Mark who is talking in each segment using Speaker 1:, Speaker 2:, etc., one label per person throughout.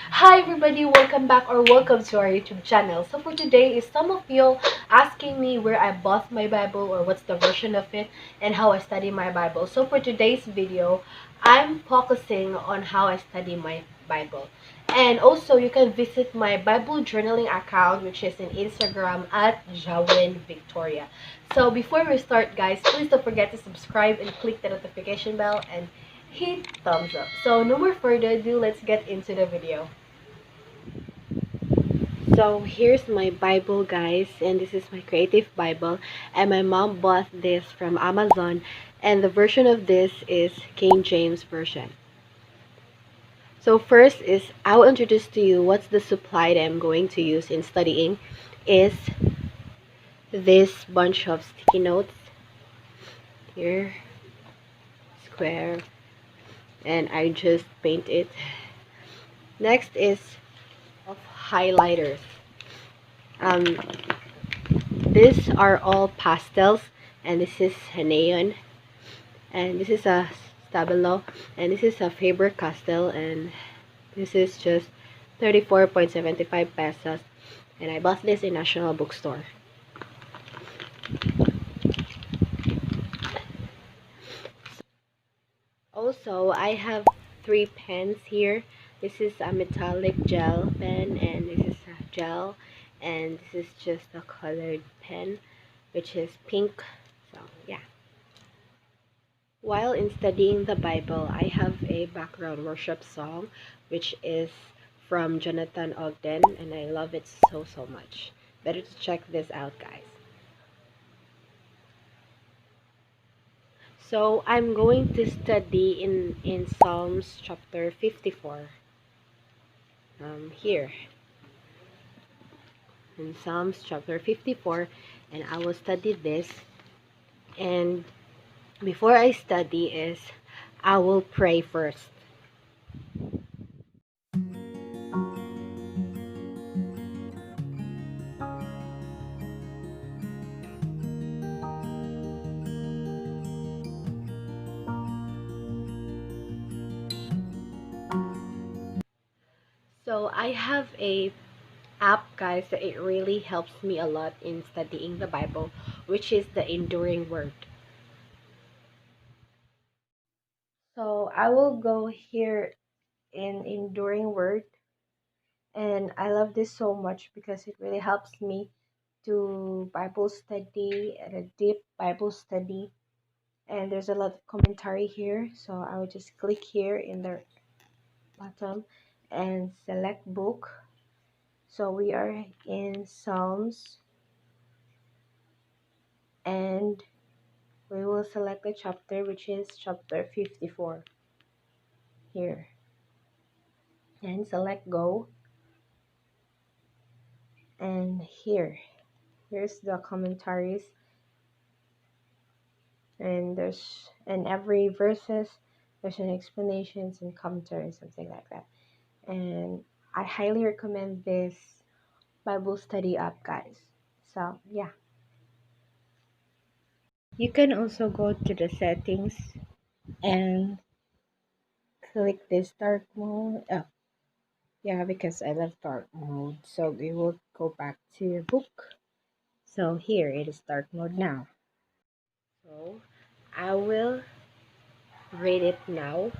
Speaker 1: Hi everybody, welcome back or welcome to our YouTube channel. So for today is some of you asking me where I bought my Bible or what's the version of it and how I study my Bible. So for today's video, I'm focusing on how I study my Bible. And also you can visit my Bible journaling account, which is in Instagram at Jawin Victoria. So before we start guys, please don't forget to subscribe and click the notification bell and hit thumbs up. So no more further ado, let's get into the video. So here's my Bible guys, and this is my creative Bible, and my mom bought this from Amazon, and the version of this is King James Version. So first is I'll introduce to you what's the supply that I'm going to use in studying is this bunch of sticky notes here, square, and I just paint it. Next is of highlighters. Um, these are all pastels, and this is a neon, and this is a Stabilo, and this is a Faber-Castell, and this is just 34.75 pesos, and I bought this in National Bookstore. Also, I have three pens here. This is a metallic gel pen, and this is a gel, and this is just a colored pen, which is pink. So yeah. While in studying the Bible, I have a background worship song, which is from Jonathan Ogden, and I love it so much. Better to check this out, guys. So I'm going to study in Psalms chapter 54. Here in Psalms chapter 54, and I will study this. And before I study is I will pray first. So I have a app guys that it really helps me a lot in studying the Bible, which is the Enduring Word. So I will go here in Enduring Word, and I love this so much because it really helps me to Bible study and a deep Bible study, and there's a lot of commentary here, so I will just click here in the bottom and select book. So we are in Psalms, and we will select the chapter, which is chapter 54 here, and select go. And here's the commentaries, and every verses there's an explanations and commentary, something like that. And I highly recommend this Bible study app, guys. So yeah, you can also go to the settings and click this dark mode. Oh, yeah, because I love dark mode. So we will go back to your book. So here it is dark mode now. So I will read it now.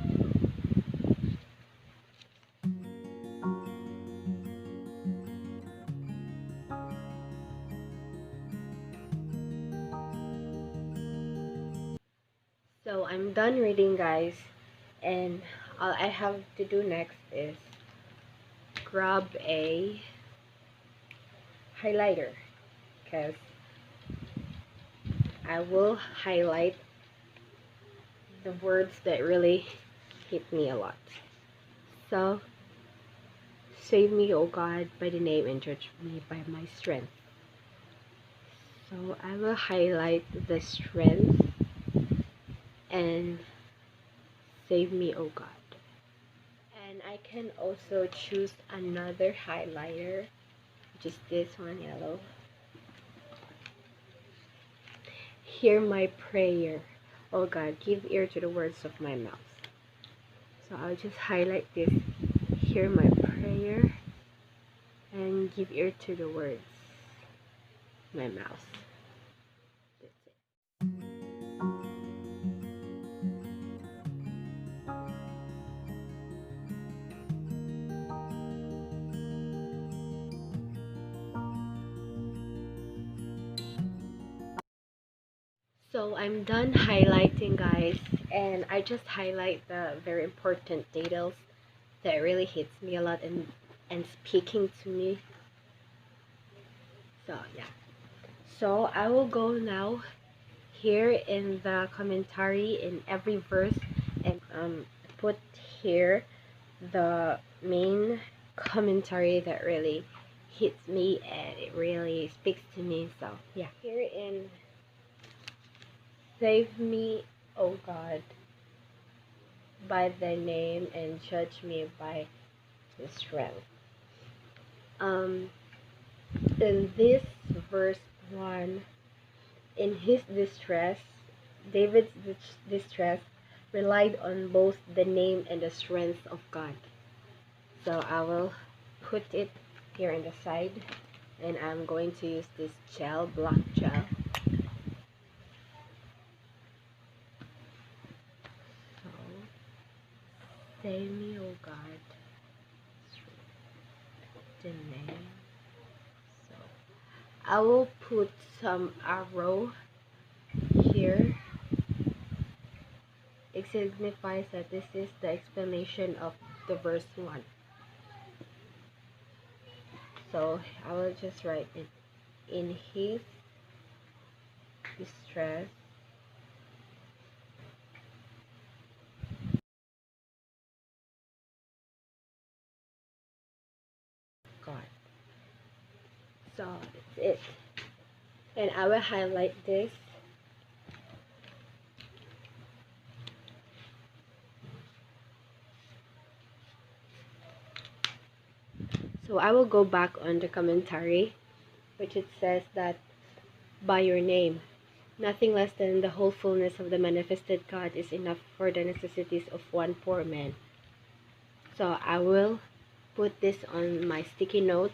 Speaker 1: So I'm done reading, guys, and all I have to do next is grab a highlighter because I will highlight the words that really hit me a lot. So, save me, O God, by the name, and judge me by my strength. So I will highlight the strength and save me, O God. And I can also choose another highlighter, which is this one, yellow. Hear my prayer, O God, give ear to the words of my mouth. So I'll just highlight this. hear my prayer and give ear to the words, my mouth. That's it. So I'm done highlighting, guys, and I just highlight the very important details that really hits me a lot and speaking to me. So yeah. So I will go now here in the commentary in every verse and put here the main commentary that really hits me and it really speaks to me. So yeah, here in Save Me, O God, by thy name and judge me by the strength. In this verse 1, in his distress, David's distress relied on both the name and the strength of God. So I will put it here on the side, and I'm going to use this gel, black gel. So, save me, O God, the name. So I will put some arrow here. It signifies that this is the explanation of the verse 1. So I will just write it in his distress. God. So that's it. And I will highlight this. So I will go back on the commentary, which it says that by your name, nothing less than the whole fullness of the manifested God is enough for the necessities of one poor man. So I will put this on my sticky notes.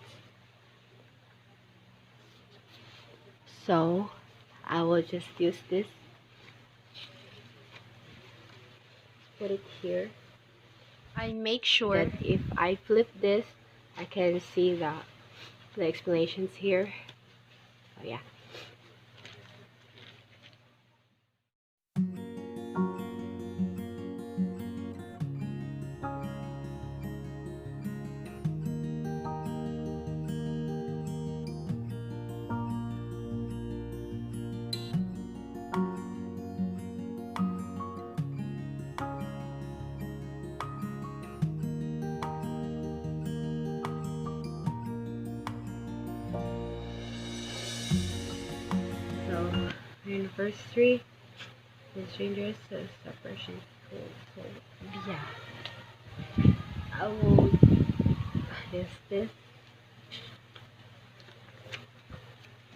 Speaker 1: So I will just use this, put it here. I make sure that if I flip this, I can see the explanations here. Oh yeah. So in verse 3, the strangers of separation. So yeah, I will use this,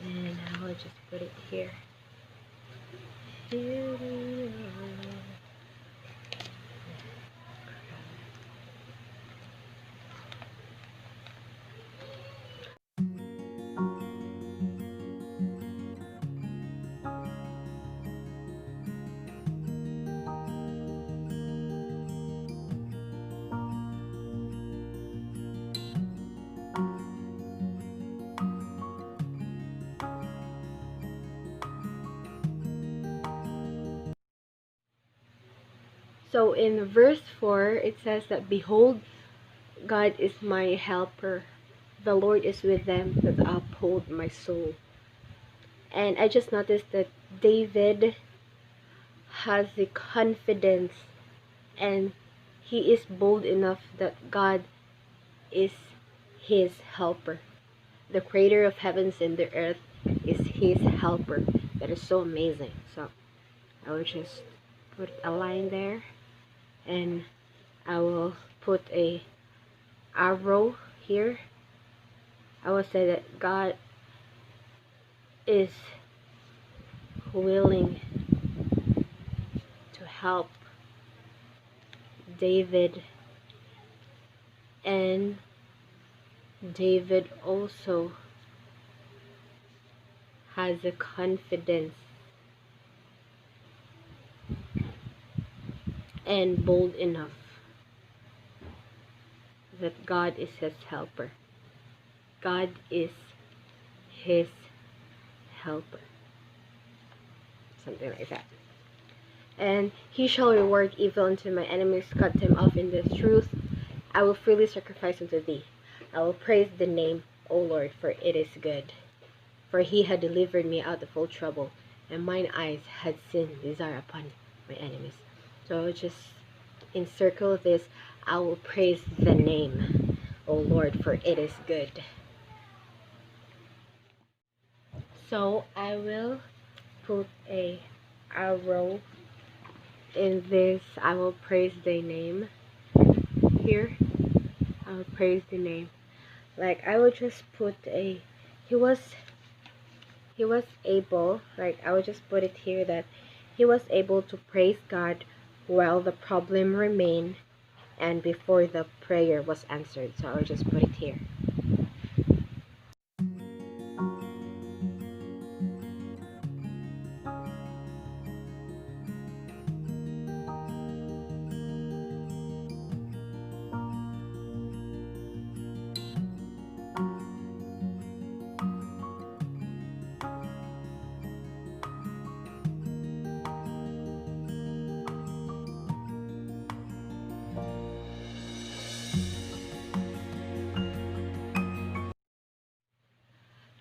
Speaker 1: and I will just put it here. So in verse 4, it says that, behold, God is my helper. The Lord is with them that uphold my soul. And I just noticed that David has the confidence and he is bold enough that God is his helper. The creator of heavens and the earth is his helper. That is so amazing. So I will just put a line there, and I will put a arrow here. I will say that God is willing to help David And David also has a confidence and bold enough that God is his helper. God is his helper. Something like that. And he shall reward evil unto my enemies, cut them off in the truth. I will freely sacrifice unto thee. I will praise the name, O Lord, for it is good. For he had delivered me out of all trouble, and mine eyes had seen desire upon my enemies. So just encircle this. I will praise the name, O Lord, for it is good. So I will put a arrow in this. I will praise the name here. I will praise the name. Like I would just put a he was able, like I would just put it here that he was able to praise God while the problem remained and before the prayer was answered. So I would just put it here.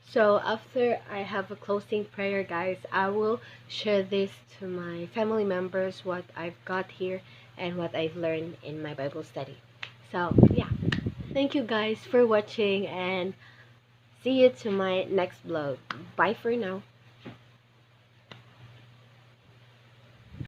Speaker 1: So after I have a closing prayer, guys, I will share this to my family members, what I've got here and what I've learned in my Bible study. So yeah, thank you guys for watching and see you to my next vlog. Bye for now.